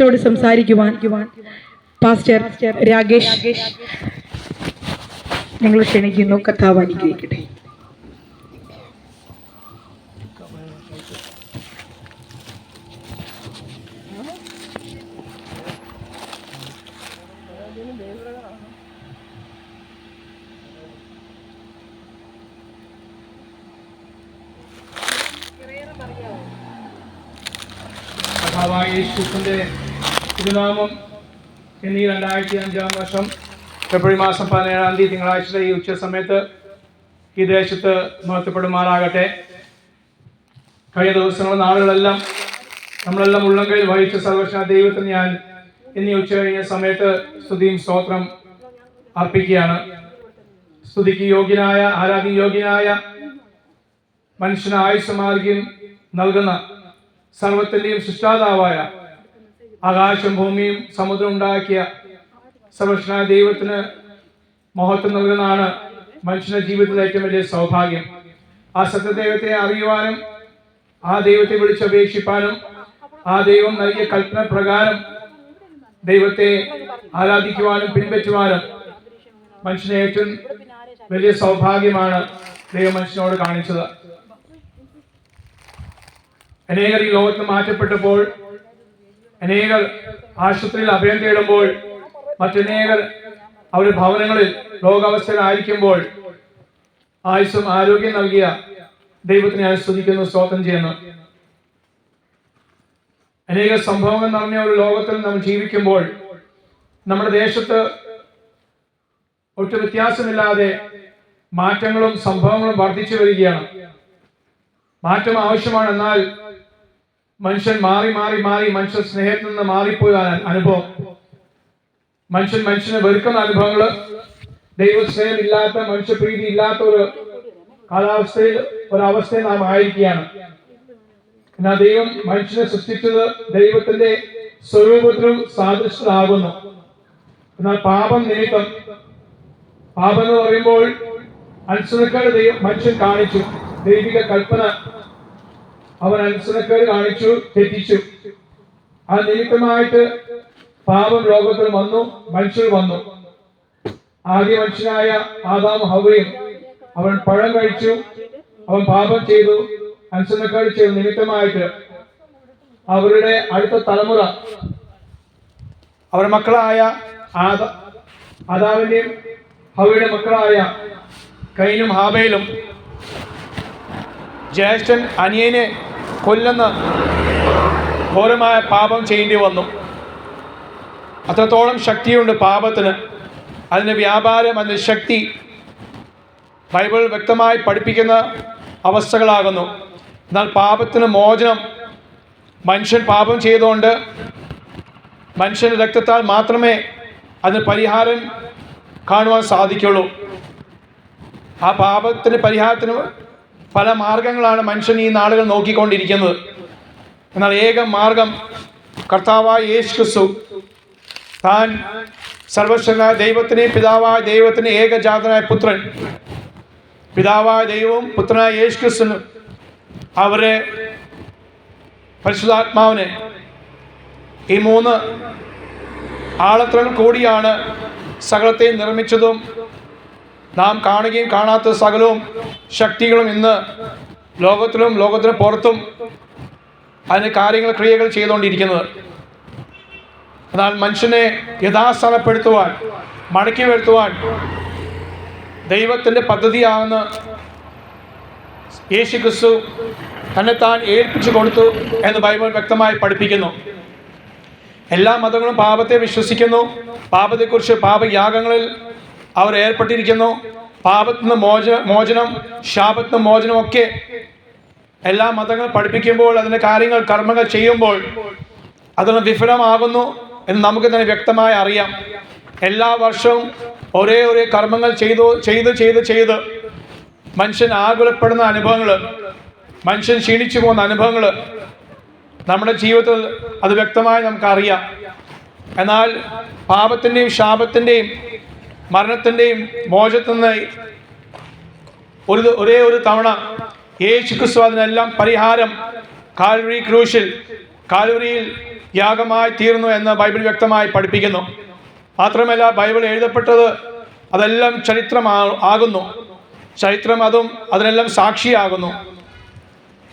ോട് സംസാരിക്കുവാൻ പാസ്റ്റർ രാകേഷ് ഞങ്ങൾ ക്ഷണിക്കുന്നു. കർത്താവ് അനുഗ്രഹിക്കട്ടെ. യേശുവിന്റെ തിരുനാമം എന്നീ 2005 വർഷം ഫെബ്രുവരി മാസം 17 തീയതി തിങ്കളാഴ്ച ഈ ഉച്ച സമയത്ത് ഈ ദേശത്ത് മഹത്വപ്പെടുമാറാകട്ടെ. കഴിഞ്ഞ ദിവസങ്ങളും നാളുകളെല്ലാം നമ്മളെല്ലാം ഉള്ളംകൈയിൽ വഹിച്ച സർവ്വശക്തനായ ദൈവത്തിന് ഞാൻ ഇന്നീ ഉച്ച കഴിഞ്ഞ സമയത്ത് സ്തുതിയും സ്തോത്രം അർപ്പിക്കുകയാണ്. സ്തുതിക്ക് യോഗ്യനായ, ആരാധന യോഗ്യനായ, മനുഷ്യന് ആയുസ്സും ആരോഗ്യം നൽകുന്ന സർവത്തിന്റെയും സൃഷ്ടാതാവായ, ആകാശം ഭൂമിയും സമുദ്രം ഉണ്ടാക്കിയ സർവ്വശക്തനായ ദൈവത്തിന് മഹത്വം നൽകുന്നതാണ് മനുഷ്യന്റെ ജീവിതത്തിലെ ഏറ്റവും വലിയ സൗഭാഗ്യം. ആ സത്യദൈവത്തെ അറിയുവാനും ആ ദൈവത്തെ വിളിച്ചപേക്ഷിപ്പാനും ആ ദൈവം നൽകിയ കൽപ്പന പ്രകാരം ദൈവത്തെ ആരാധിക്കുവാനും പിൻപറ്റുവാനും മനുഷ്യനെ ഏറ്റവും വലിയ സൗഭാഗ്യമാണ് ദൈവം മനുഷ്യനോട് കാണിച്ചത്. അനേകർ ഈ ലോകത്ത് മാറ്റപ്പെട്ടപ്പോൾ, അനേകർ ആശുപത്രിയിൽ അഭയം തേടുമ്പോൾ, മറ്റനേകർ അവരുടെ ഭവനങ്ങളിൽ രോഗാവസ്ഥയിലായിരിക്കുമ്പോൾ ആയുസ്സും ആരോഗ്യം നൽകിയ ദൈവത്തിനെ ഞാൻ സ്തുതിക്കുന്നു, സ്തോത്രം ചെയ്യുന്നു. അനേക സംഭവങ്ങൾ നിറഞ്ഞ ഒരു ലോകത്തിൽ നമ്മൾ ജീവിക്കുമ്പോൾ നമ്മുടെ ദേശത്ത് ഒട്ടും വ്യത്യാസമില്ലാതെ മാറ്റങ്ങളും സംഭവങ്ങളും വർദ്ധിച്ചു വരികയാണ്. മാറ്റം ആവശ്യമാണ്. എന്നാൽ മനുഷ്യൻ മാറി മാറി മാറി മനുഷ്യ സ്നേഹത്തിൽ നിന്ന് മാറിപ്പോയ അനുഭവം, മനുഷ്യനെ വെറുക്കുന്ന അനുഭവങ്ങള്, ദൈവസ്നേഹം ഇല്ലാത്ത, മനുഷ്യപ്രീതി ഇല്ലാത്ത ഒരു കാലാവസ്ഥയിൽ ഒരവസ്ഥയിൽ നാം ആയിരിക്കുകയാണ്. എന്നാൽ ദൈവം മനുഷ്യനെ സൃഷ്ടിച്ചത് ദൈവത്തിന്റെ സ്വരൂപത്തിലും സാദൃശ്യത്തിലാകുന്നു. എന്നാൽ പാപം നിമിത്തം, പാപം എന്ന് പറയുമ്പോൾ അനുസരണക്കേട് മനുഷ്യൻ കാണിച്ചു. ദൈവിക കൽപ്പന അവൻ അനുസരണക്കേട് കാണിച്ചു, തെറ്റിച്ചു. ആ നിമിത്തമായിട്ട് പാപം ലോകത്തിൽ വന്നു, മനുഷ്യർ വന്നു. ആദ്യ മനുഷ്യനായ ആദാം ഹവ്വയും അവൻ പഴം കഴിച്ചു, അവൻ പാപം ചെയ്തു, അനുസരണക്കേട് ചെയ്തു. നിമിത്തമായിട്ട് അവരുടെ അടുത്ത തലമുറ, അവരുടെ മക്കളായ ആദാമിന്റെയും ഹവ്വയുടെ മക്കളായ കൈനും ഹാബേലും ജ്യേഷ്ഠൻ അനിയനെ കൊല്ലുന്ന ഘോരമായ പാപം ചെയ്യേണ്ടി വന്നു. അത്രത്തോളം ശക്തിയുണ്ട് പാപത്തിന്. അതിൻ്റെ വ്യാപാരം, അതിൻ്റെ ശക്തി ബൈബിൾ വ്യക്തമായി പഠിപ്പിക്കുന്ന അവസ്ഥകളാകുന്നു. എന്നാൽ പാപത്തിന് മോചനം, മനുഷ്യൻ പാപം ചെയ്തുകൊണ്ട് മനുഷ്യൻ്റെ രക്തത്താൽ മാത്രമേ അതിന് പരിഹാരം കാണുവാൻ സാധിക്കുള്ളൂ. ആ പാപത്തിന് പരിഹാരത്തിന് പല മാർഗങ്ങളാണ് മനുഷ്യൻ ഈ നാളുകൾ നോക്കിക്കൊണ്ടിരിക്കുന്നത്. എന്നാൽ ഏക മാർഗം കർത്താവായ യേശു ക്രിസ്തു, താൻ സർവശക്തനായ ദൈവത്തിന്, പിതാവായ ദൈവത്തിന് ഏകജാതനായ പുത്രൻ, പിതാവായ ദൈവവും പുത്രനായ യേശു ക്രിസ്തുവിനും അവരെ പരിശുദ്ധാത്മാവിനെ, ഈ മൂന്ന് ആളത്രങ്ങൾ കൂടിയാണ് സകലത്തെയും നിർമ്മിച്ചതും നാം കാണുകയും കാണാത്ത സകലവും ശക്തികളും ഇന്ന് ലോകത്തിലും ലോകത്തിന് പുറത്തും അതിന് കാര്യങ്ങൾ, ക്രിയകൾ ചെയ്തുകൊണ്ടിരിക്കുന്നത്. എന്നാൽ മനുഷ്യനെ യഥാസ്ഥാനപ്പെടുത്തുവാൻ, മടക്കി വരുത്തുവാൻ ദൈവത്തിൻ്റെ പദ്ധതിയാകുന്ന യേശു ക്രിസ്തു തന്നെ താൻ ഏൽപ്പിച്ചു കൊടുത്തു എന്ന് ബൈബിൾ വ്യക്തമായി പഠിപ്പിക്കുന്നു. എല്ലാ മതങ്ങളും പാപത്തെ വിശ്വസിക്കുന്നു. പാപത്തെക്കുറിച്ച്, പാപയാഗങ്ങളിൽ അവർ ഏർപ്പെട്ടിരിക്കുന്നു. പാപത്തിൽ നിന്ന് മോചനം, ശാപത്തിൽ നിന്ന് മോചനമൊക്കെ എല്ലാ മതങ്ങളും പഠിപ്പിക്കുമ്പോൾ, അതിൻ്റെ കാര്യങ്ങൾ, കർമ്മങ്ങൾ ചെയ്യുമ്പോൾ അതൊന്ന് വിഫലമാകുന്നു എന്ന് നമുക്ക് തന്നെ വ്യക്തമായി അറിയാം. എല്ലാ വർഷവും ഒരേ കർമ്മങ്ങൾ ചെയ്ത് മനുഷ്യൻ ആകുലപ്പെടുന്ന അനുഭവങ്ങൾ, മനുഷ്യൻ ക്ഷീണിച്ചു പോകുന്ന അനുഭവങ്ങൾ നമ്മുടെ ജീവിതത്തിൽ അത് വ്യക്തമായി നമുക്കറിയാം. എന്നാൽ പാപത്തിൻ്റെയും ശാപത്തിൻ്റെയും മരണത്തിൻ്റെയും മോചനത്തിൽ നിന്ന് ഒരേ ഒരു തവണ യേശു ക്രിസ്തു അതിനെല്ലാം പരിഹാരം കാൽവരി ക്രൂശിൽ കാൽവരിയിൽ യാഗമായി തീർന്നു എന്ന് ബൈബിൾ വ്യക്തമായി പഠിപ്പിക്കുന്നു. മാത്രമല്ല, ബൈബിൾ എഴുതപ്പെട്ടത് അതെല്ലാം ചരിത്രമാകുന്നു. ചരിത്രം അതും അതിനെല്ലാം സാക്ഷിയാകുന്നു.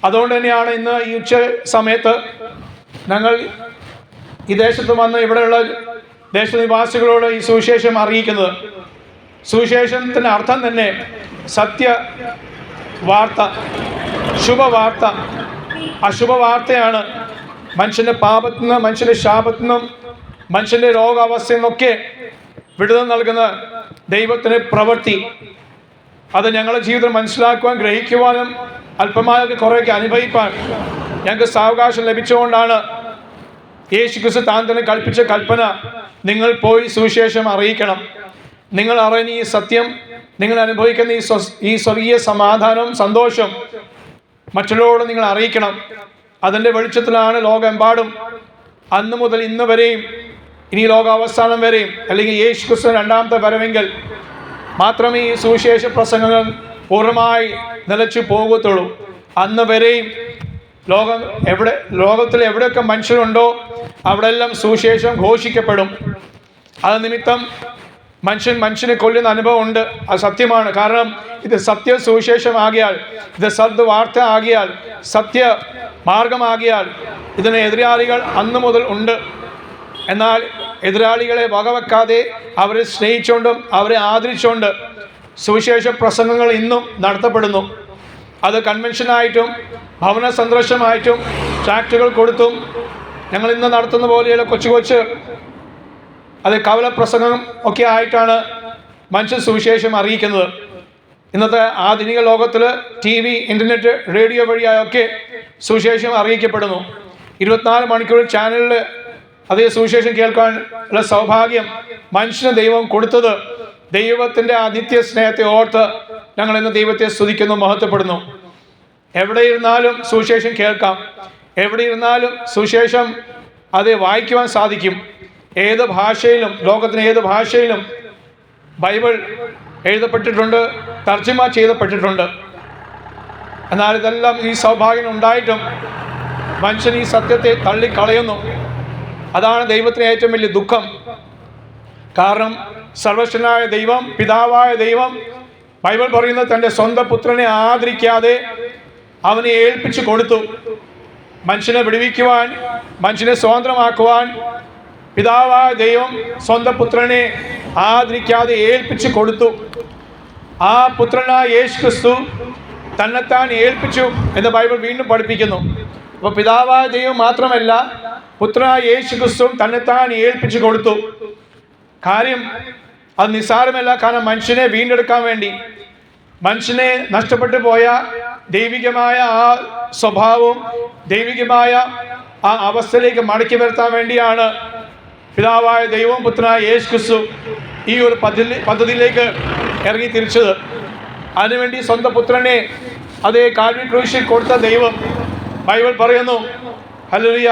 അതുകൊണ്ട് തന്നെയാണ് ഇന്ന് ഈ ഉച്ച സമയത്ത് ഞങ്ങൾ ഈ ദേശത്ത് വന്ന് ഇവിടെയുള്ള ദേശനിവാസികളോട് ഈ സുവിശേഷം അറിയിക്കുന്നത്. സുവിശേഷത്തിൻ്റെ അർത്ഥം തന്നെ സത്യ വാർത്ത, ശുഭവാർത്ത. അശുഭവാർത്തയാണ് മനുഷ്യൻ്റെ പാപത്തിൽ നിന്നും, മനുഷ്യൻ്റെ ശാപത്തിൽ നിന്നും, മനുഷ്യൻ്റെ രോഗാവസ്ഥയിൽ നിന്നൊക്കെ വിടുതൽ നൽകുന്ന ദൈവത്തിൻ്റെ പ്രവൃത്തി. അത് ഞങ്ങളുടെ ജീവിതം മനസ്സിലാക്കുവാൻ, ഗ്രഹിക്കുവാനും അല്പമായൊക്കെ കുറേയൊക്കെ അനുഭവിപ്പാൻ ഞങ്ങൾക്ക് സാവകാശം ലഭിച്ചുകൊണ്ടാണ് യേശുക്രിസ്തു താൻ തന്നെ കൽപ്പിച്ച കൽപ്പന, നിങ്ങൾ പോയി സുവിശേഷം അറിയിക്കണം. നിങ്ങൾ അറിയുന്ന ഈ സത്യം, നിങ്ങൾ അനുഭവിക്കുന്ന ഈ സ്വർഗീയ സമാധാനവും സന്തോഷം മറ്റുള്ളവരോട് നിങ്ങൾ അറിയിക്കണം. അതിൻ്റെ വെളിച്ചത്തിലാണ് ലോകമെമ്പാടും അന്ന് മുതൽ ഇന്ന് വരെയും ഇനി ലോകാവസാനം വരെയും, അല്ലെങ്കിൽ യേശുക്രിസ്തു രണ്ടാമത്തെ വരവെങ്കിൽ മാത്രമേ ഈ സുവിശേഷ പ്രസംഗങ്ങൾ പൂർണ്ണമായി നിലച്ചു പോകത്തുള്ളൂ. അന്ന് വരെയും ലോകത്തിൽ എവിടെയൊക്കെ മനുഷ്യരുണ്ടോ അവിടെയെല്ലാം സുവിശേഷം ഘോഷിക്കപ്പെടും. അത് നിമിത്തം മനുഷ്യനെ കൊല്ലുന്ന അനുഭവം ഉണ്ട്. അത് സത്യമാണ്. കാരണം ഇത് സത്യ സുവിശേഷമാകിയാൽ, ഇത് സദ്വാർത്ത ആകിയാൽ, സത്യ മാർഗമാകിയാൽ ഇതിന് എതിരാളികൾ അന്ന് മുതൽ ഉണ്ട്. എന്നാൽ എതിരാളികളെ വകവെക്കാതെ അവരെ സ്നേഹിച്ചുകൊണ്ടും അവരെ ആദരിച്ചുകൊണ്ട് സുവിശേഷ പ്രസംഗങ്ങൾ ഇന്നും നടത്തപ്പെടുന്നു. അത് കൺവെൻഷനായിട്ടും ഭവന സന്ദർശനമായിട്ടും ട്രാക്റ്റുകൾ കൊടുത്തും ഞങ്ങൾ ഇന്ന് നടത്തുന്ന പോലെയുള്ള കൊച്ചു അത് കവല പ്രസംഗം ഒക്കെ ആയിട്ടാണ് മനുഷ്യൻ സുവിശേഷം അറിയിക്കുന്നത്. ഇന്നത്തെ ആധുനിക ലോകത്തിൽ TV, ഇൻ്റർനെറ്റ്, റേഡിയോ വഴിയായൊക്കെ സുവിശേഷം അറിയിക്കപ്പെടുന്നു. 24 മണിക്കൂർ ചാനലിൽ അതേ സുവിശേഷം കേൾക്കാൻ ഉള്ള സൗഭാഗ്യം മനുഷ്യന് ദൈവം കൊടുത്തത്. ദൈവത്തിൻ്റെ നിത്യ സ്നേഹത്തെ ഓർത്ത് ഞങ്ങൾ ഇന്ന് ദൈവത്തെ സ്തുതിക്കുന്നു, മഹത്വപ്പെടുന്നു. എവിടെ ഇരുന്നാലും സുവിശേഷം കേൾക്കാം. എവിടെ ഇരുന്നാലും സുവിശേഷം അത് വായിക്കുവാൻ സാധിക്കും. ഏത് ഭാഷയിലും, ലോകത്തിന് ഏത് ഭാഷയിലും ബൈബിൾ എഴുതപ്പെട്ടിട്ടുണ്ട്, തർജ്ജമ ചെയ്യപ്പെട്ടിട്ടുണ്ട്. എന്നാൽ ഇതെല്ലാം ഈ സൗഭാഗ്യം ഉണ്ടായിട്ടും മനുഷ്യൻ ഈ സത്യത്തെ തള്ളിക്കളയുന്നു. അതാണ് ദൈവത്തിന് ഏറ്റവും വലിയ ദുഃഖം. കാരണം സർവശക്തനായ ദൈവം, പിതാവായ ദൈവം ബൈബിൾ പറയുന്നത് തൻ്റെ സ്വന്തം പുത്രനെ ആദരിക്കാതെ അവനെ ഏൽപ്പിച്ചു കൊടുത്തു. മനുഷ്യനെ വിടുവിക്കുവാൻ, മനുഷ്യനെ സ്വതന്ത്രമാക്കുവാൻ പിതാവായ ദൈവം സ്വന്തം പുത്രനെ ആദരിക്കാതെ ഏൽപ്പിച്ചു കൊടുത്തു. ആ പുത്രനായ യേശുക്രിസ്തു തന്നെത്താൻ ഏൽപ്പിച്ചു എന്ന് ബൈബിൾ വീണ്ടും പഠിപ്പിക്കുന്നു. അപ്പോൾ പിതാവായ ദൈവം മാത്രമല്ല, പുത്രനായ യേശുക്രിസ്തു തന്നെത്താൻ ഏൽപ്പിച്ചു കൊടുത്തു. കാര്യം അത് നിസ്സാരമല്ല. കാരണം മനുഷ്യനെ വീണ്ടെടുക്കാൻ വേണ്ടി, മനുഷ്യനെ നഷ്ടപ്പെട്ടു പോയ ദൈവികമായ ആ സ്വഭാവവും ദൈവികമായ ആ അവസ്ഥയിലേക്ക് മടക്കി വരുത്താൻ വേണ്ടിയാണ് പിതാവായ ദൈവവും പുത്രനായ യേശുക്രിസ്തു ഈ ഒരു പദ്ധതിയിലേക്ക് ഇറങ്ങി തിരിച്ചത്. അതിനുവേണ്ടി സ്വന്തം പുത്രനെ അതേ കാൽവരി ക്രൂശിൽ കൊടുത്ത ദൈവം, ബൈബിൾ പറയുന്നു, ഹല്ലേലൂയ,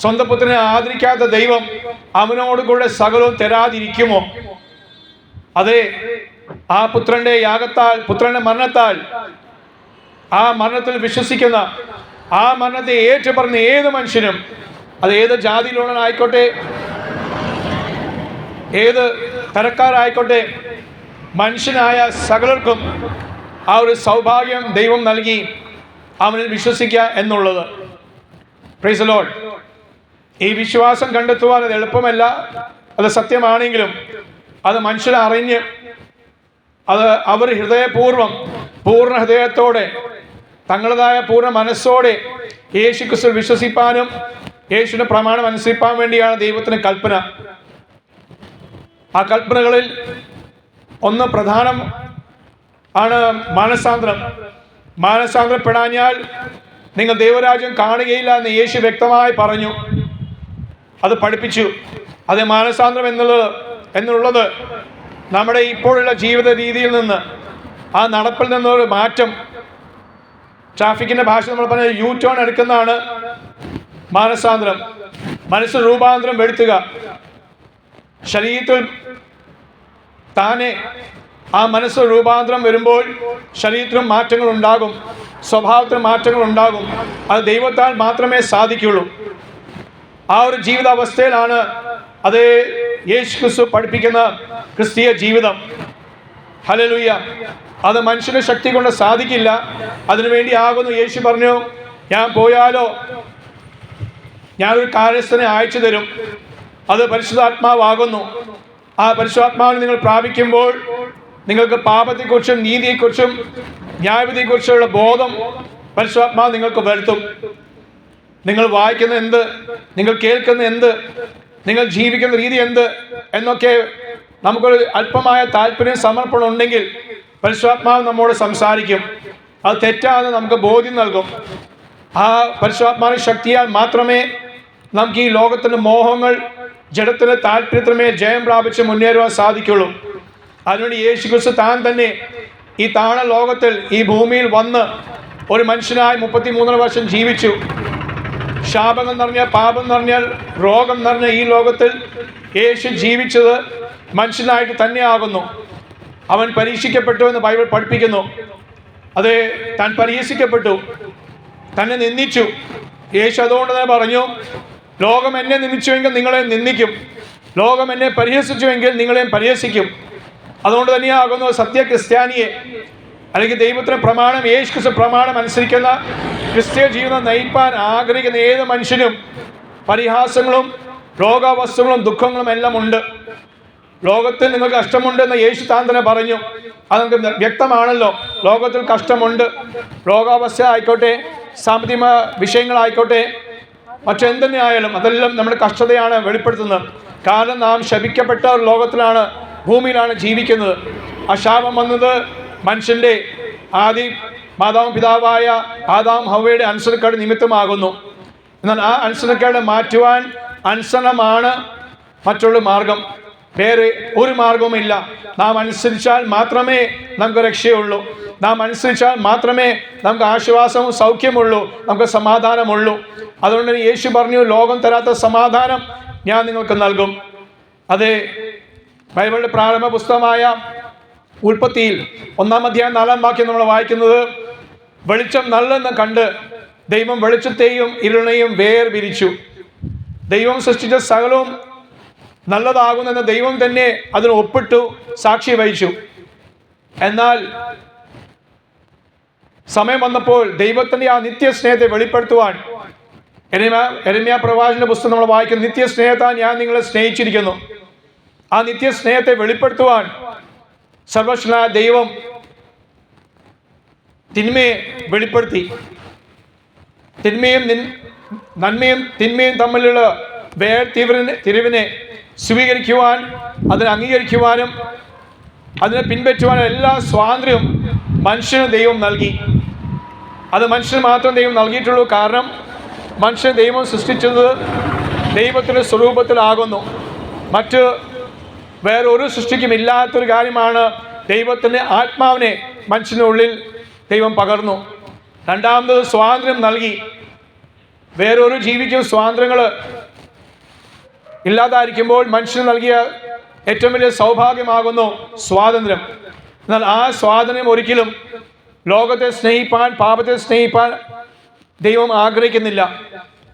സ്വന്തം പുത്രനെ ആദരിക്കാത്ത ദൈവം അവനോട് കൂടെ സകലവും തരാതിരിക്കുമോ? അതെ, ആ പുത്രന്റെ യാഗത്താൽ, പുത്രന്റെ മരണത്താൽ, ആ മരണത്തിൽ വിശ്വസിക്കുന്ന, ആ മരണത്തെ ഏറ്റുപറഞ്ഞ ഏത് മനുഷ്യനും, അത് ഏത് ജാതിയിലുള്ളവനായിക്കോട്ടെ, ഏത് തരക്കാരായിക്കോട്ടെ, മനുഷ്യനായ സകലർക്കും ആ ഒരു സൗഭാഗ്യം ദൈവം നൽകി അവനിൽ വിശ്വസിക്കുക എന്നുള്ളത്. Praise the Lord. ഈ വിശ്വാസം കണ്ടെത്തുവാൻ അത് എളുപ്പമല്ല. അത് സത്യമാണെങ്കിലും അത് മനുഷ്യരെ അറിഞ്ഞ് അത് അവർ ഹൃദയപൂർവ്വം, പൂർണ്ണ ഹൃദയത്തോടെ, തങ്ങളുടേതായ പൂർണ്ണ മനസ്സോടെ യേശുക്രിസ്തു വിശ്വസിപ്പാനും യേശുവിൻ്റെ പ്രമാണം അനുസരിപ്പാൻ വേണ്ടിയാണ് ദൈവത്തിന് കൽപ്പന. ആ കൽപ്പനകളിൽ ഒന്ന് പ്രധാനം ആണ് മാനസാന്തരം. മാനസാന്തരപ്പെടാഞ്ഞാൽ നിങ്ങൾ ദൈവരാജ്യം കാണുകയില്ല എന്ന് യേശു വ്യക്തമായി പറഞ്ഞു. അത് പഠിപ്പിച്ചു. അത് മാനസാന്തരം എന്നുള്ളത് നമ്മുടെ ഇപ്പോഴുള്ള ജീവിത രീതിയിൽ നിന്ന്, ആ നടപ്പിൽ നിന്നൊരു മാറ്റം, ട്രാഫിക്കിൻ്റെ ഭാഷ നമ്മൾ പറഞ്ഞ U-ടേൺ എടുക്കുന്നതാണ് മാനസാന്തരം. മനസ്സ് രൂപാന്തരം വരുത്തുക, ശരീരത്തിൽ താനെ ആ മനസ്സ് രൂപാന്തരം വരുമ്പോൾ ശരീരത്തിനും മാറ്റങ്ങൾ ഉണ്ടാകും, സ്വഭാവത്തിനും മാറ്റങ്ങൾ ഉണ്ടാകും. അത് ദൈവത്താൽ മാത്രമേ സാധിക്കുകയുള്ളൂ. ആ ഒരു ജീവിതാവസ്ഥയിലാണ് അത് യേശു ക്രിസ്തു പഠിപ്പിക്കുന്ന ക്രിസ്തീയ ജീവിതം. ഹല്ലേലൂയ. അത് മനുഷ്യന്റെ ശക്തി കൊണ്ട് സാധിക്കില്ല. അതിനുവേണ്ടി ആകുന്നു യേശു പറഞ്ഞു, ഞാൻ പോയാലോ ഞാനൊരു കാര്യസ്ഥനെ അയച്ചു തരും, അത് പരിശുദ്ധാത്മാവാകുന്നു. ആ പരിശുദ്ധാത്മാവിനെ നിങ്ങൾ പ്രാപിക്കുമ്പോൾ നിങ്ങൾക്ക് പാപത്തെക്കുറിച്ചും നീതിയെക്കുറിച്ചും ന്യായവിധിയെക്കുറിച്ചുള്ള ബോധം പരിശുദ്ധാത്മാവ് നിങ്ങൾക്ക് വരുത്തും. നിങ്ങൾ വായിക്കുന്ന എന്ത്, നിങ്ങൾ കേൾക്കുന്ന എന്ത്, നിങ്ങൾ ജീവിക്കുന്ന രീതി എന്ത് എന്നൊക്കെ നമുക്കൊരു അല്പമായ താല്പര്യം സമർപ്പണം ഉണ്ടെങ്കിൽ പരിശുദ്ധാത്മാവ് നമ്മോട് സംസാരിക്കും. അത് തെറ്റാണെന്ന് നമുക്ക് ബോധ്യം നൽകും. ആ പരിശുദ്ധാത്മാവിന്റെ ശക്തിയാൽ മാത്രമേ നമുക്ക് ഈ ലോകത്തിൻ്റെ മോഹങ്ങൾ, ജഡത്തിൻ്റെ താല്പര്യത്തിനുമേ ജയം പ്രാപിച്ച് മുന്നേറുവാൻ സാധിക്കുള്ളൂ. അതിനുവേണ്ടി യേശു ക്രിസ്തു താൻ തന്നെ ഈ താണ ലോകത്തിൽ ഈ ഭൂമിയിൽ വന്ന് ഒരു മനുഷ്യനായി 33 വർഷം ജീവിച്ചു. ശാപങ്ങൾ നിറഞ്ഞ, പാപം നിറഞ്ഞ, രോഗം നിറഞ്ഞ ഈ ലോകത്തിൽ യേശു ജീവിച്ചത് മനുഷ്യനായിട്ട് തന്നെയാകുന്നു. അവൻ പരീക്ഷിക്കപ്പെട്ടു എന്ന് ബൈബിൾ പഠിപ്പിക്കുന്നു. അത് താൻ പരിഹസിക്കപ്പെട്ടു, തന്നെ നിന്ദിച്ചു. യേശു അതുകൊണ്ട് തന്നെ പറഞ്ഞു, ലോകം എന്നെ നിന്ദിച്ചുവെങ്കിൽ നിങ്ങളെ നിന്ദിക്കും, ലോകം എന്നെ പരിഹസിച്ചുവെങ്കിൽ നിങ്ങളെയും പരിഹസിക്കും. അതുകൊണ്ട് തന്നെയാകുന്നു സത്യ ക്രിസ്ത്യാനിയെ, അല്ലെങ്കിൽ ദൈവത്തിന് പ്രമാണം, യേശു ക്രിസ്തു പ്രമാണം അനുസരിക്കുന്ന ക്രിസ്തീയ ജീവിതം നയിപ്പാൻ ആഗ്രഹിക്കുന്ന ഏത് മനുഷ്യനും പരിഹാസങ്ങളും രോഗാവസ്ഥകളും ദുഃഖങ്ങളും എല്ലാം ഉണ്ട്. ലോകത്തിൽ നിങ്ങൾക്ക് കഷ്ടമുണ്ടെന്ന് യേശു താൻ തന്നെ പറഞ്ഞു. അത് നമുക്ക് വ്യക്തമാണല്ലോ. ലോകത്തിൽ കഷ്ടമുണ്ട്. രോഗാവസ്ഥ ആയിക്കോട്ടെ, സാമ്പത്തിക വിഷയങ്ങളായിക്കോട്ടെ, മറ്റെന്തെന്നെ ആയാലും അതെല്ലാം നമ്മുടെ കഷ്ടതയാണ് വെളിപ്പെടുത്തുന്നത്. കാരണം നാം ശപിക്കപ്പെട്ട ഒരു ലോകത്തിലാണ്, ഭൂമിയിലാണ് ജീവിക്കുന്നത്. ആ ശാപം വന്നത് മനുഷ്യൻ്റെ ആദി മാതാവും പിതാവായ ആദാം ഹവ്വയുടെ അനുസരണക്കേട് നിമിത്തമാകുന്നു. എന്നാൽ ആ അനുസരണക്കേട് മാറ്റുവാൻ അനുസരണമാണ് മറ്റുള്ള മാർഗം. വേറെ ഒരു മാർഗവുമില്ല. നാം അനുസരിച്ചാൽ മാത്രമേ നമുക്ക് രക്ഷയുള്ളൂ. നാം അനുസരിച്ചാൽ മാത്രമേ നമുക്ക് ആശ്വാസവും സൗഖ്യമുള്ളൂ, നമുക്ക് സമാധാനമുള്ളൂ. അതുകൊണ്ട് യേശു പറഞ്ഞു, ലോകം തരാത്ത സമാധാനം ഞാൻ നിങ്ങൾക്ക് നൽകും. അത് ബൈബിളിൻ്റെ പ്രാരംഭ പുസ്തകമായ ഉൽപ്പത്തിയിൽ 1-ാം അധ്യായം 4-ാം വാക്യം നമ്മൾ വായിക്കുന്നത്, വെളിച്ചം നല്ലെന്ന് കണ്ട് ദൈവം വെളിച്ചത്തെയും ഇരുളിനെയും വേർപിരിച്ചു. ദൈവം സൃഷ്ടിച്ച സകലവും നല്ലതാകുന്നെന്ന് ദൈവം തന്നെ അതിന് ഒപ്പിട്ടു, സാക്ഷി വഹിച്ചു. എന്നാൽ സമയം വന്നപ്പോൾ ദൈവത്തിൻ്റെ ആ നിത്യസ്നേഹത്തെ വെളിപ്പെടുത്തുവാൻ യെരമ്യാ പ്രവാചകന്റെ പുസ്തകം നമ്മൾ വായിക്കുന്നു, നിത്യസ്നേഹത്താൽ ഞാൻ നിങ്ങളെ സ്നേഹിച്ചിരിക്കുന്നു. ആ നിത്യസ്നേഹത്തെ വെളിപ്പെടുത്തുവാൻ സർവശക്തനായ ദൈവം തിന്മയെ വെളിപ്പെടുത്തി. നന്മയും തിന്മയും തമ്മിലുള്ള തിരിവിനെ സ്വീകരിക്കുവാൻ, അതിനെ അംഗീകരിക്കുവാനും അതിനെ പിൻപറ്റുവാനും എല്ലാ സ്വാതന്ത്ര്യവും മനുഷ്യന് ദൈവം നൽകി. അത് മനുഷ്യന് മാത്രം ദൈവം നൽകിയിട്ടുള്ളൂ. കാരണം മനുഷ്യൻ ദൈവം സൃഷ്ടിച്ചത് ദൈവത്തിൻ്റെ സ്വരൂപത്തിലാകുന്നു. മറ്റ് വേറൊരു സൃഷ്ടിക്കും ഇല്ലാത്തൊരു കാര്യമാണ് ദൈവത്തിൻ്റെ ആത്മാവിനെ മനുഷ്യനുള്ളിൽ ദൈവം പകർന്നു. രണ്ടാമത് സ്വാതന്ത്ര്യം നൽകി. വേറൊരു ജീവിക്കും സ്വാതന്ത്ര്യങ്ങൾ ഇല്ലാതായിരിക്കുമ്പോൾ മനുഷ്യന് നൽകിയ ഏറ്റവും വലിയ സൗഭാഗ്യമാകുന്നു സ്വാതന്ത്ര്യം. എന്നാൽ ആ സ്വാതന്ത്ര്യം ഒരിക്കലും ലോകത്തെ സ്നേഹിപ്പാൻ, പാപത്തെ സ്നേഹിപ്പാൻ ദൈവം ആഗ്രഹിക്കുന്നില്ല.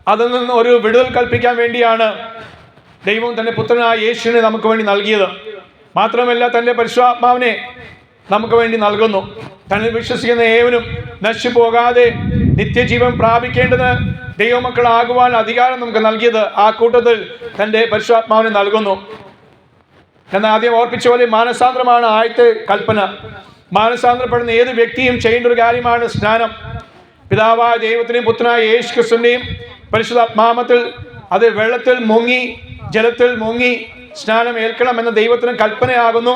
അതിൽ നിന്ന് ഒരു വിടുതൽ കൽപ്പിക്കാൻ വേണ്ടിയാണ് ദൈവം തൻ്റെ പുത്രനായ യേശുവിനെ നമുക്ക് വേണ്ടി നൽകിയത്. മാത്രമല്ല തൻ്റെ പരിശുദ്ധാത്മാവിനെ നമുക്ക് വേണ്ടി നൽകുന്നു. തന്നെ വിശ്വസിക്കുന്ന ഏവനും നശിച്ചു പോകാതെ നിത്യജീവൻ പ്രാപിക്കേണ്ടത് ദൈവമക്കളാകുവാൻ അധികാരം നമുക്ക് നൽകിയത് ആ കൂട്ടത്തിൽ തൻ്റെ പരിശുദ്ധാത്മാവിനെ നൽകുന്നു. എന്നാൽ ആദ്യം ഓർപ്പിച്ച പോലെ മാനസാന്തരമാണ് ആദ്യത്തെ കൽപ്പന. മാനസാന്തരപ്പെടുന്ന ഏത് വ്യക്തിയും ചെയ്യേണ്ട ഒരു കാര്യമാണ് സ്നാനം. പിതാവായ ദൈവത്തിൻ്റെയും പുത്രനായ യേശു ക്രിസ്തുവിൻ്റെയും പരിശുദ്ധാത്മാമത്തിൽ അത് വെള്ളത്തിൽ മുങ്ങി, ജലത്തിൽ മുങ്ങി സ്നാനം ഏൽക്കണം എന്ന ദൈവത്തിന് കൽപ്പനയാകുന്നു.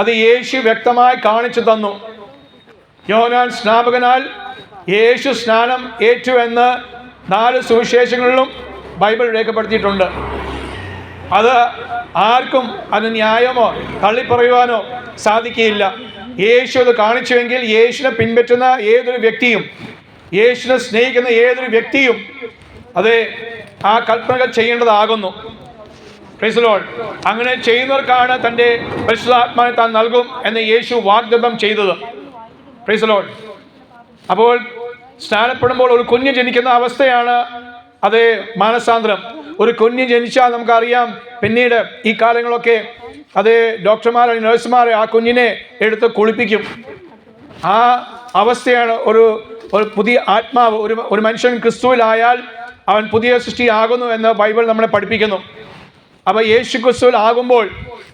അത് യേശു വ്യക്തമായി കാണിച്ചു തന്നു. യോഹന്നാൻ സ്നാപകനാൽ യേശു സ്നാനം ഏറ്റു എന്ന് 4 സുവിശേഷങ്ങളിലും ബൈബിൾ രേഖപ്പെടുത്തിയിട്ടുണ്ട്. അത് ആർക്കും അത് ന്യായമോ തള്ളിപ്പറയുവാനോ സാധിക്കുകയില്ല. യേശു അത് കാണിച്ചുവെങ്കിൽ യേശുവിനെ പിൻപറ്റുന്ന ഏതൊരു വ്യക്തിയും, യേശുവിനെ സ്നേഹിക്കുന്ന ഏതൊരു വ്യക്തിയും അത് ആ കൽപ്പനകൾ ചെയ്യേണ്ടതാകുന്നു. Praise the Lord. അങ്ങനെ ചെയ്യുന്നവർക്കാണ് തൻ്റെ പരിശുദ്ധാത്മാവിനെ താൻ നൽകും എന്ന് യേശു വാഗ്ദത്തം ചെയ്തത്. Praise the Lord. അപ്പോൾ സ്നാനപ്പെടുമ്പോൾ ഒരു കുഞ്ഞ് ജനിക്കുന്ന അവസ്ഥയാണ് അത് മാനസാന്തരം. ഒരു കുഞ്ഞ് ജനിച്ചാൽ നമുക്കറിയാം, പിന്നീട് ഈ കാലങ്ങളൊക്കെ അത് ഡോക്ടർമാർ, നഴ്സുമാർ ആ കുഞ്ഞിനെ എടുത്ത് കുളിപ്പിക്കും. ആ അവസ്ഥയാണ് ഒരു പുതിയ ആത്മാവ്. ഒരു മനുഷ്യൻ ക്രിസ്തുവിലായാൽ അവൻ പുതിയ സൃഷ്ടിയാകുന്നു എന്ന് ബൈബിൾ നമ്മളെ പഠിപ്പിക്കുന്നു. അപ്പോൾ യേശു ക്രിസ്തുവിൽ ആകുമ്പോൾ,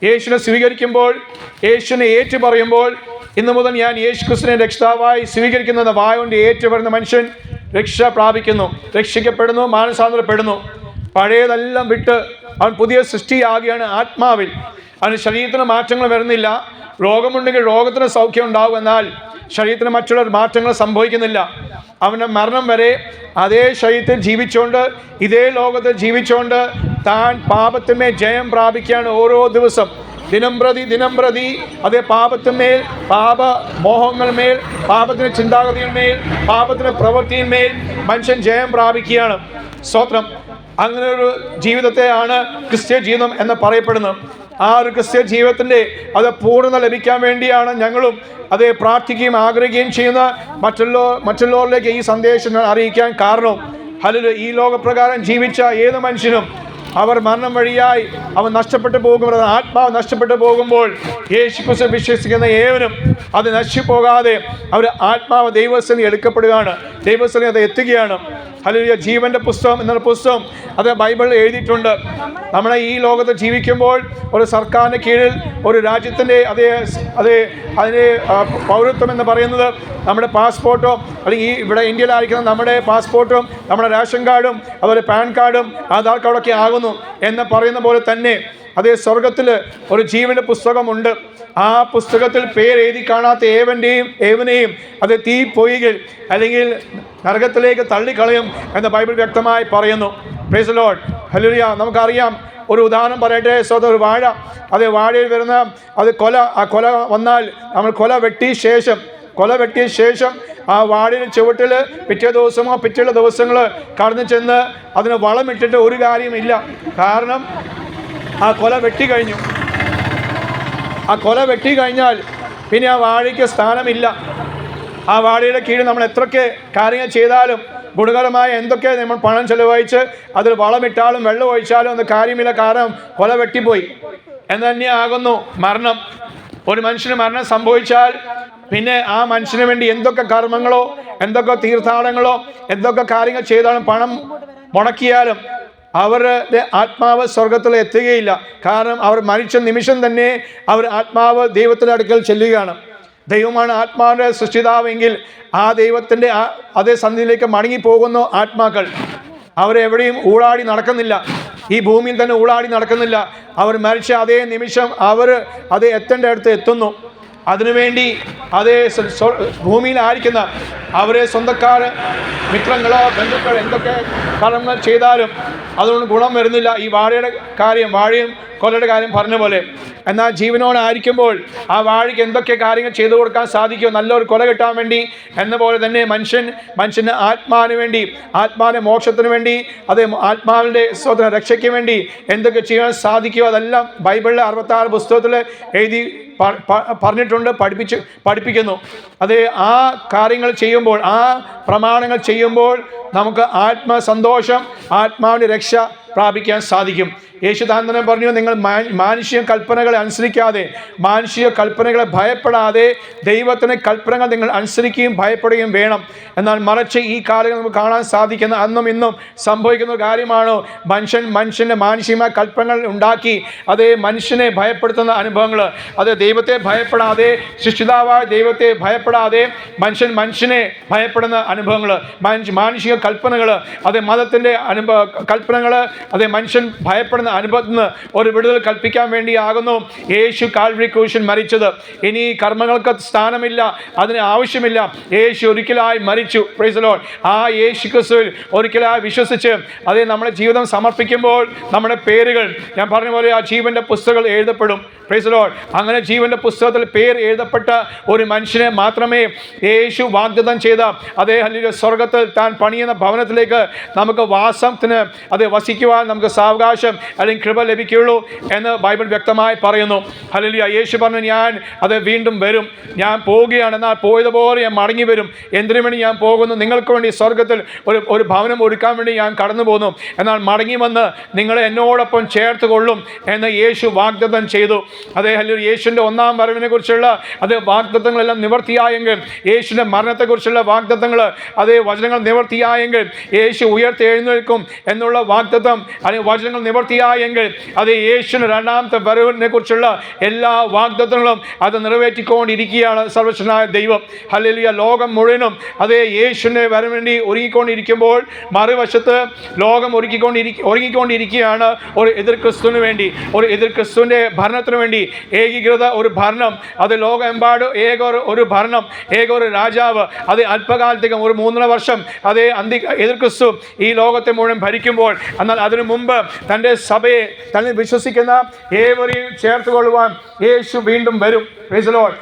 യേശുവിനെ സ്വീകരിക്കുമ്പോൾ, യേശുവിനെ ഏറ്റു പറയുമ്പോൾ, ഇന്നു മുതൽ ഞാൻ യേശു ക്രിസ്തുവിനെ രക്ഷിതാവായി സ്വീകരിക്കുന്നത് വായ കൊണ്ട് ഏറ്റുപറയുന്ന മനുഷ്യൻ രക്ഷ പ്രാപിക്കുന്നു, രക്ഷിക്കപ്പെടുന്നു, മാനസാന്തരപ്പെടുന്നു. പഴയതെല്ലാം വിട്ട് അവൻ പുതിയ സൃഷ്ടിയാകുകയാണ് ആത്മാവിൽ. അവന് ശരീരത്തിന് മാറ്റങ്ങൾ വരുന്നില്ല. രോഗമുണ്ടെങ്കിൽ രോഗത്തിന് സൗഖ്യം ഉണ്ടാകും, എന്നാൽ ശരീരത്തിന് മറ്റുള്ള മാറ്റങ്ങൾ സംഭവിക്കുന്നില്ല. അവൻ്റെ മരണം വരെ അതേ ശരീരത്തിൽ ജീവിച്ചുകൊണ്ട്, ഇതേ ലോകത്തിൽ ജീവിച്ചുകൊണ്ട് താൻ പാപത്തിന്മേൽ ജയം പ്രാപിക്കുകയാണ് ഓരോ ദിവസം. ദിനം പ്രതി അതേ പാപത്തിന്മേൽ, പാപ മോഹങ്ങൾമേൽ, പാപത്തിൻ്റെ ചിന്താഗതിയിന്മേൽ, പാപത്തിൻ്റെ പ്രവൃത്തിയിന്മേൽ മനുഷ്യൻ ജയം പ്രാപിക്കുകയാണ്. സ്തോത്രം. അങ്ങനെ ഒരു ജീവിതത്തെയാണ് ക്രിസ്ത്യ ജീവിതം എന്ന് പറയപ്പെടുന്നത്. ആ ഒരു ക്രിസ്ത്യ ജീവിതത്തിൻ്റെ അത് പൂർണ്ണത ലഭിക്കാൻ വേണ്ടിയാണ് ഞങ്ങളും അത് പ്രാർത്ഥിക്കുകയും ആഗ്രഹിക്കുകയും ചെയ്യുന്ന മറ്റുള്ളവരിലേക്ക് ഈ സന്ദേശം അറിയിക്കാൻ കാരണം. ഹല്ലേലൂയ. ഈ ലോകപ്രകാരം ജീവിച്ച ഏത് മനുഷ്യനും അവർ മരണം വഴിയായി അവൻ നഷ്ടപ്പെട്ടു പോകുമ്പോൾ, ആത്മാവ് നഷ്ടപ്പെട്ടു പോകുമ്പോൾ, യേശുക്രിസ്തു വിശ്വസിക്കുന്ന ഏവനും അത് നശിച്ചു പോകാതെ അവർ ആത്മാവ് ദൈവസ്ഥയിൽ എടുക്കപ്പെടുകയാണ്, ദൈവസ്ഥയിൽ അത് എത്തുകയാണ്. ഹല്ലേലൂയ. ജീവൻ്റെ പുസ്തകം എന്നുള്ള പുസ്തകം അത് ബൈബിളിൽ എഴുതിയിട്ടുണ്ട്. നമ്മളെ ഈ ലോകത്ത് ജീവിക്കുമ്പോൾ ഒരു സർക്കാരിൻ്റെ കീഴിൽ ഒരു രാജ്യത്തിൻ്റെ അതിന് പൗരത്വം എന്ന് പറയുന്നത് നമ്മുടെ പാസ്പോർട്ടോ, അല്ലെങ്കിൽ ഇവിടെ ഇന്ത്യയിലായിരിക്കുന്ന നമ്മുടെ പാസ്പോർട്ടും നമ്മുടെ റേഷൻ കാർഡും അതുപോലെ പാൻ കാർഡും ആധാർ കാർഡൊക്കെ ആകുന്നു എന്ന് പറയുന്ന പോലെ തന്നെ അതേ സ്വർഗത്തിൽ ഒരു ജീവൻ്റെ പുസ്തകമുണ്ട്. ആ പുസ്തകത്തിൽ പേരെഴുതി കാണാത്ത ഏവനെയും അത് തീ പൊയ്യിൽ അല്ലെങ്കിൽ നരകത്തിലേക്ക് തള്ളിക്കളയും എന്ന് ബൈബിൾ വ്യക്തമായി പറയുന്നു. Praise the Lord. ഹല്ലേലൂയ. നമുക്കറിയാം, ഒരു ഉദാഹരണം പറയട്ടെ. ഒരു വാഴ, അത് വാഴയിൽ വരുന്ന അത് ആ കൊല വന്നാൽ നമ്മൾ കൊല വെട്ടിയ ശേഷം ആ വാഴയുടെ ചുവട്ടിൽ പിറ്റേ ദിവസമോ പിറ്റേയുള്ള ദിവസങ്ങൾ കടന്നു ചെന്ന് അതിന് വളമിട്ടിട്ട് ഒരു കാര്യമില്ല. കാരണം ആ കൊല വെട്ടിക്കഴിഞ്ഞാൽ പിന്നെ ആ വാഴയ്ക്ക് സ്ഥാനമില്ല. ആ വാഴയുടെ കീഴിൽ നമ്മൾ എത്രയൊക്കെ കാര്യങ്ങൾ ചെയ്താലും, ഗുണകരമായ എന്തൊക്കെ നമ്മൾ പണം ചെലവഴിച്ച് അതിൽ വളമിട്ടാലും വെള്ളം ഒഴിച്ചാലും ഒന്നും കാര്യമില്ല. കാരണം കൊല വെട്ടിപ്പോയി. എന്ന് തന്നെയാകുന്നു മരണം. ഒരു മനുഷ്യന് മരണം സംഭവിച്ചാൽ പിന്നെ ആ മനുഷ്യന് വേണ്ടി എന്തൊക്കെ കർമ്മങ്ങളോ, എന്തൊക്കെ തീർത്ഥാടനങ്ങളോ, എന്തൊക്കെ കാര്യങ്ങൾ ചെയ്താലും, പണം മുടക്കിയാലും അവരുടെ ആത്മാവ് സ്വർഗത്തിൽ എത്തുകയില്ല. കാരണം അവർ മരിച്ച നിമിഷം തന്നെ അവർ ആത്മാവ് ദൈവത്തിൻ്റെ അടുക്കൽ ചെല്ലുകയാണ്. ദൈവമാണ് ആത്മാവിൻ്റെ സൃഷ്ടിതാവെങ്കിൽ ആ ദൈവത്തിൻ്റെ അതേ സന്ധിയിലേക്ക് മടങ്ങിപ്പോകുന്നു ആത്മാക്കൾ. അവരെവിടെയും ഊളാടി നടക്കുന്നില്ല, ഈ ഭൂമിയിൽ തന്നെ ഊളാടി നടക്കുന്നില്ല. അവർ മരിച്ച അതേ നിമിഷം അവർ അത് എത്തേണ്ട അടുത്ത് എത്തുന്നു. അതിനുവേണ്ടി അതേ ഭൂമിയിലായിരിക്കുന്ന അവരെ സ്വന്തക്കാർ, മിത്രങ്ങളോ ബന്ധുക്കൾ എന്തൊക്കെ കർമ്മങ്ങൾ ചെയ്താലും അതുകൊണ്ട് ഗുണം വരുന്നില്ല. ഈ വാഴയും കൊലയുടെ കാര്യം പറഞ്ഞ പോലെ. എന്നാൽ ജീവനോടായിരിക്കുമ്പോൾ ആ വാഴയ്ക്ക് എന്തൊക്കെ കാര്യങ്ങൾ ചെയ്തു കൊടുക്കാൻ സാധിക്കുമോ, നല്ലൊരു കൊല കിട്ടാൻ വേണ്ടി എന്ന പോലെ തന്നെ മനുഷ്യന് ആത്മാവിന് വേണ്ടി, ആത്മാവിൻ്റെ മോക്ഷത്തിന് വേണ്ടി, അത് ആത്മാവിൻ്റെ രക്ഷയ്ക്ക് വേണ്ടി എന്തൊക്കെ ചെയ്യാൻ സാധിക്കുമോ അതെല്ലാം ബൈബിളിലെ 66 പുസ്തകത്തിൽ എഴുതി പറഞ്ഞിട്ടുണ്ട്, പഠിപ്പിക്കുന്നു. അത് ആ കാര്യങ്ങൾ ചെയ്യുമ്പോൾ, ആ പ്രമാണങ്ങൾ ചെയ്യുമ്പോൾ നമുക്ക് ആത്മസന്തോഷം, ആത്മാവിൻ്റെ രക്ഷ പ്രാപിക്കാൻ സാധിക്കും. യേശു താൻ തന്നെ പറഞ്ഞു, നിങ്ങൾ മാനുഷിക കൽപ്പനകളെ അനുസരിക്കാതെ, മാനുഷിക കൽപ്പനകളെ ഭയപ്പെടാതെ ദൈവത്തിൻ്റെ കൽപ്പനകൾ നിങ്ങൾ അനുസരിക്കുകയും ഭയപ്പെടുകയും വേണം. എന്നാൽ മറിച്ച് ഈ കാലങ്ങൾ നമുക്ക് കാണാൻ സാധിക്കുന്ന അന്നും ഇന്നും സംഭവിക്കുന്ന കാര്യമാണ്, മനുഷ്യൻ്റെ മാനുഷികമായ കൽപ്പനകൾ ഉണ്ടാക്കി അതേ മനുഷ്യനെ ഭയപ്പെടുത്തുന്ന അനുഭവങ്ങൾ. അത് ദൈവത്തെ ഭയപ്പെടാതെ, സൃഷ്ടിതാവായ ദൈവത്തെ ഭയപ്പെടാതെ മനുഷ്യനെ ഭയപ്പെടുന്ന അനുഭവങ്ങൾ, മാനുഷിക കൽപ്പനകൾ, അതേ മതത്തിൻ്റെ കൽപ്പനകൾ, അതേ മനുഷ്യൻ ഭയപ്പെടുന്ന അനുഭവത്തിൽ നിന്ന് ഒരു വിടുതൽ കൽപ്പിക്കാൻ വേണ്ടിയാകുന്നു യേശു കാൽവരി ക്രൂശിൽ മരിച്ചത്. ഇനി കർമ്മങ്ങൾക്ക് സ്ഥാനമില്ല, അതിന് ആവശ്യമില്ല. യേശു ഒരിക്കലായി മരിച്ചു. Praise the Lord. ആ യേശു ക്രിസ്തുവിൽ ഒരിക്കലായി വിശ്വസിച്ച് അതേ നമ്മുടെ ജീവിതം സമർപ്പിക്കുമ്പോൾ നമ്മുടെ പേരുകൾ ഞാൻ പറഞ്ഞ പോലെ ആ ജീവൻ്റെ പുസ്തകങ്ങൾ എഴുതപ്പെടും. Praise the Lord. അങ്ങനെ ജീവൻ്റെ പുസ്തകത്തിൽ പേര് എഴുതപ്പെട്ട ഒരു മനുഷ്യനെ മാത്രമേ യേശു വാഗ്ദത്തം ചെയ്ത അതേ ഹല്ലേലൂയ സ്വർഗത്തിൽ താൻ പണിയുന്ന ഭവനത്തിലേക്ക് നമുക്ക് വാസത്തിന് അത് വസിക്കുവാൻ നമുക്ക് സാവകാശം അല്ലെങ്കിൽ കൃപ ലഭിക്കുകയുള്ളൂ എന്ന് ബൈബിൾ വ്യക്തമായി പറയുന്നു. ഹല്ലേലൂയ. യേശു പറഞ്ഞു, ഞാൻ അത് വീണ്ടും വരും, ഞാൻ പോവുകയാണ്, എന്നാൽ പോയതുപോലെ ഞാൻ മടങ്ങി വരും. എന്തിനു വേണ്ടി ഞാൻ പോകുന്നു? നിങ്ങൾക്ക് വേണ്ടി സ്വർഗത്തിൽ ഒരു ഭവനം ഒരുക്കാൻ വേണ്ടി ഞാൻ കടന്നു പോകുന്നു, എന്നാൽ മടങ്ങി വന്ന് നിങ്ങളെ എന്നോടൊപ്പം ചേർത്ത് കൊള്ളും എന്ന് യേശു വാഗ്ദത്തം ചെയ്തു. അതേ ഹല്ലേലൂയ. യേശുവിൻ്റെ ഒന്നാം വരവിനെ കുറിച്ചുള്ള അത് വാഗ്ദത്തങ്ങളെല്ലാം നിവർത്തിയായെങ്കിൽ, യേശുവിൻ്റെ മരണത്തെക്കുറിച്ചുള്ള വാഗ്ദത്തങ്ങൾ അതേ വചനങ്ങൾ നിവർത്തിയായെങ്കിൽ, യേശു ഉയർത്തെഴുന്നേൽക്കും എന്നുള്ള വാഗ്ദത്തം അല്ലെങ്കിൽ വചനങ്ങൾ നിവർത്തിയായെങ്കിൽ, അത് യേശുവിൻ്റെ രണ്ടാമത്തെ വരവിനെ കുറിച്ചുള്ള എല്ലാ വാഗ്ദത്തങ്ങളും അത് നിറവേറ്റിക്കൊണ്ടിരിക്കുകയാണ് സർവ്വശക്തനായ ദൈവം. ഹല്ലേലൂയ. ലോകം മുഴുവനും അതേ യേശുവിൻ്റെ വരവിന് വേണ്ടി ഒരുങ്ങിക്കൊണ്ടിരിക്കുമ്പോൾ, മറുവശത്ത് ലോകം ഒരുങ്ങിക്കൊണ്ടിരിക്കുകയാണ് ഒരു എതിർ ക്രിസ്തുവിന് വേണ്ടി, ഒരു എതിർ ക്രിസ്തുവിൻ്റെ ഭരണത്തിന് വേണ്ടി. ഏകീകൃത ഒരു ഭരണം, അത് ലോകമെമ്പാടും ഒരു ഭരണം, ഒരു രാജാവ്, അത് അല്പകാലത്തേക്കും ഒരു 3.5 വർഷം അതേ എതിർ ക്രിസ്തു ഈ ലോകത്തെ മുഴുവൻ ഭരിക്കുമ്പോൾ, എന്നാൽ അതിനു മുമ്പ് തൻ്റെ സഭയെ തന്നെ വിശ്വസിക്കുന്ന ഏവരെയും ചേർത്ത് കൊള്ളുവാൻ യേശു വീണ്ടും വരും. Praise the Lord.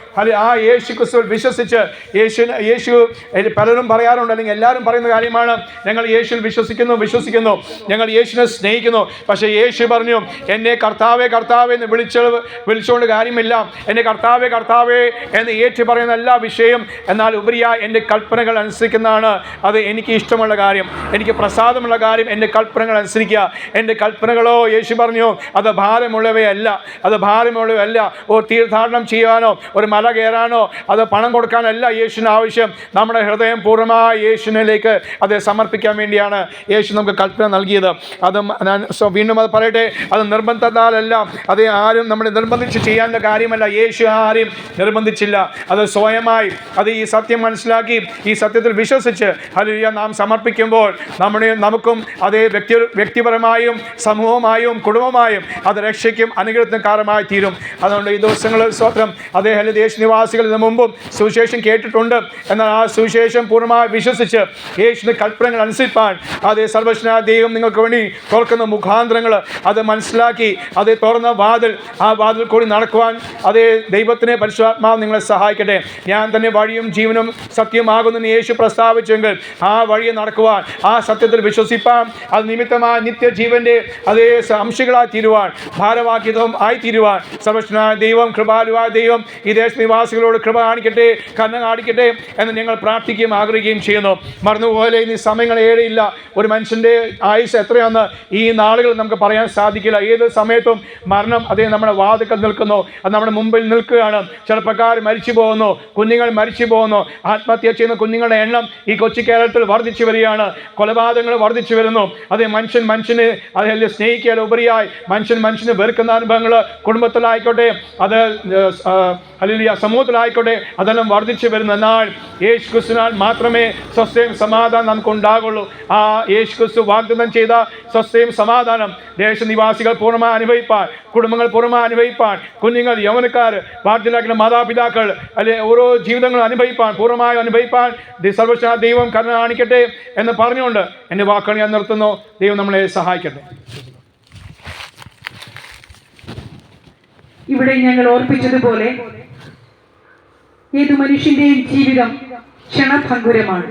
ആ യേശു ക്രിസ്തുവിൽ വിശ്വസിച്ച് യേശു പലരും പറയാറുണ്ട്, അല്ലെങ്കിൽ എല്ലാവരും പറയുന്ന കാര്യമാണ്, ഞങ്ങൾ യേശുവിൽ വിശ്വസിക്കുന്നു, ഞങ്ങൾ യേശുവിനെ സ്നേഹിക്കുന്നു. പക്ഷേ യേശു പറഞ്ഞു, എന്നെ കർത്താവേ കർത്താവേ എന്ന് വിളിച്ചുകൊണ്ട് കാര്യമില്ല. എന്നെ കർത്താവേ കർത്താവേ എന്ന് ഏറ്റു പറയുന്ന എല്ലാ വിഷയം, എന്നാൽ ഉപരിയായി എൻ്റെ കൽപ്പനകൾ അനുസരിക്കുന്നതാണ് അത് എനിക്ക് ഇഷ്ടമുള്ള കാര്യം, എനിക്ക് പ്രസാദമുള്ള കാര്യം. എൻ്റെ കൽപ്പനകൾ അനുസരിക്കുക. എൻ്റെ കൽപ്പനകളോ യേശു പറഞ്ഞു അത് ഭാരമുള്ളവയല്ല, തീർത്ഥാടനം ചെയ്യാനോ ഒരു മല കയറാനോ അത് പണം കൊടുക്കാനല്ല യേശുവിന് ആവശ്യം. നമ്മുടെ ഹൃദയം പൂർണ്ണമായി യേശുവിലേക്ക് അത് സമർപ്പിക്കാൻ വേണ്ടിയാണ് യേശു നമുക്ക് കൽപ്പന നൽകിയത്. അത് വീണ്ടും അത് പറയട്ടെ, അത് നിർബന്ധത്താലല്ല, അത് ആരും നമ്മളെ നിർബന്ധിച്ച് ചെയ്യാനുള്ള കാര്യമല്ല. യേശു ആരെയും നിർബന്ധിച്ചില്ല. അത് സ്വയമായി അത് ഈ സത്യം മനസ്സിലാക്കി ഈ സത്യത്തിൽ വിശ്വസിച്ച് ഹല്ലേലൂയ നാം സമർപ്പിക്കുമ്പോൾ നമുക്കും അതേ വ്യക്തിപരമായും സമൂഹമായും കുടുംബമായും അത് രക്ഷയ്ക്കും അനുഗ്രഹത്തിനും കാരണമായി തീരും. അതുകൊണ്ട് ഈ ദിവസങ്ങളിൽ സ്വത്രം അതേ ദേശ നിവാസികൾ ഇതിനു മുമ്പും സുവിശേഷം കേട്ടിട്ടുണ്ട്, എന്നാൽ ആ സുവിശേഷം പൂർണ്ണമായി വിശ്വസിച്ച് യേശുവിൻ്റെ കൽപ്പനകൾ അനുസരിപ്പാൻ അതേ സർവ്വശക്തനായ ദൈവം നിങ്ങൾക്ക് വേണ്ടി തുറക്കുന്ന മുഖാന്തരങ്ങൾ അത് മനസ്സിലാക്കി അതേ തുറന്ന വാതിൽ, ആ വാതിൽ കൂടി നടക്കുവാൻ അതേ ദൈവത്തിനെ പരിശുദ്ധാത്മാവ് നിങ്ങളെ സഹായിക്കട്ടെ. ഞാൻ തന്നെ വഴിയും ജീവനും സത്യമാകുന്നെന്ന് യേശു പ്രസ്താവിച്ചെങ്കിൽ ആ വഴിയെ നടക്കുവാൻ, ആ സത്യത്തിൽ വിശ്വസിപ്പാൻ, അത് നിമിത്തമായ നിത്യജീവൻ്റെ അതേ അംശങ്ങളായി തീരുവാൻ, ഭാരവാക്യത്വം ആയി തീരുവാൻ സർവ്വശക്തനായ ദൈവം, കൃപാലുവായ ദൈവം ഈ ദേശനിവാസികളോട് കൃപ കാണിക്കട്ടെ, കരുണ കാണിക്കട്ടെ എന്ന് ഞങ്ങൾ പ്രാർത്ഥിക്കുകയും ആഗ്രഹിക്കുകയും ചെയ്യുന്നു. മറന്നുപോലെ ഇനി സമയങ്ങൾ ഏറെയില്ല. ഒരു മനുഷ്യൻ്റെ ആയുസ് എത്രയാണെന്ന് ഈ നാളുകൾ നമുക്ക് പറയാൻ സാധിക്കില്ല. ഏത് സമയത്തും മരണം അതേ നമ്മുടെ വാതിൽക്കൽ നിൽക്കുന്നു, അത് നമ്മുടെ മുമ്പിൽ നിൽക്കുകയാണ്. ചെറുപ്പക്കാർ മരിച്ചു പോകുന്നു, കുഞ്ഞുങ്ങൾ മരിച്ചു പോകുന്നു, ആത്മഹത്യ ചെയ്യുന്ന കുഞ്ഞുങ്ങളുടെ എണ്ണം ഈ കൊച്ചു കേരളത്തിൽ വർദ്ധിച്ചു വരികയാണ്. കൊലപാതകങ്ങൾ വർദ്ധിച്ചു വരുന്നു. അതേ മനുഷ്യന് അതേ സ്നേഹിക്കാൻ ഉപരിയായി മനുഷ്യന് വെറുക്കുന്ന അനുഭവങ്ങൾ കുടുംബത്തിലായിക്കോട്ടെ, അത് ഹല്ലേലൂയ സമൂഹത്തിലായിക്കോട്ടെ, അതെല്ലാം വർദ്ധിച്ചു വരുന്ന എന്നാൽ യേശു ക്രിസ്തുവിനാൽ മാത്രമേ സ്വസ്ഥയും സമാധാനം നമുക്കുണ്ടാകുള്ളൂ. ആ യേശു ക്രിസ്തു വാഗ്ദത്തം ചെയ്ത സ്വസ്ഥയും സമാധാനം ദേശനിവാസികൾ പൂർണ്ണമായി അനുഭവിപ്പാൻ, കുടുംബങ്ങൾ പൂർണ്ണമായി അനുഭവിപ്പാൻ, കുഞ്ഞുങ്ങൾ, യൗവനക്കാർ, വാർദ്ധക്യത്തിലെ മാതാപിതാക്കൾ അല്ലെ ഓരോ ജീവിതങ്ങളും പൂർണ്ണമായി അനുഭവിപ്പാൻ സർവ്വശക്തനായ ദൈവം കരുണ കാണിക്കട്ടെ എന്ന് പറഞ്ഞുകൊണ്ട് എൻ്റെ വാക്കുകൾ ഞാൻ നിർത്തുന്നു. ദൈവം നമ്മളെ സഹായിക്കട്ടെ. ഇവിടെ ഞങ്ങൾ ഓർപ്പിച്ചതുപോലെ ഏതു മനുഷ്യന്റെയും ജീവിതം ക്ഷണഭംഗുരമാണ്.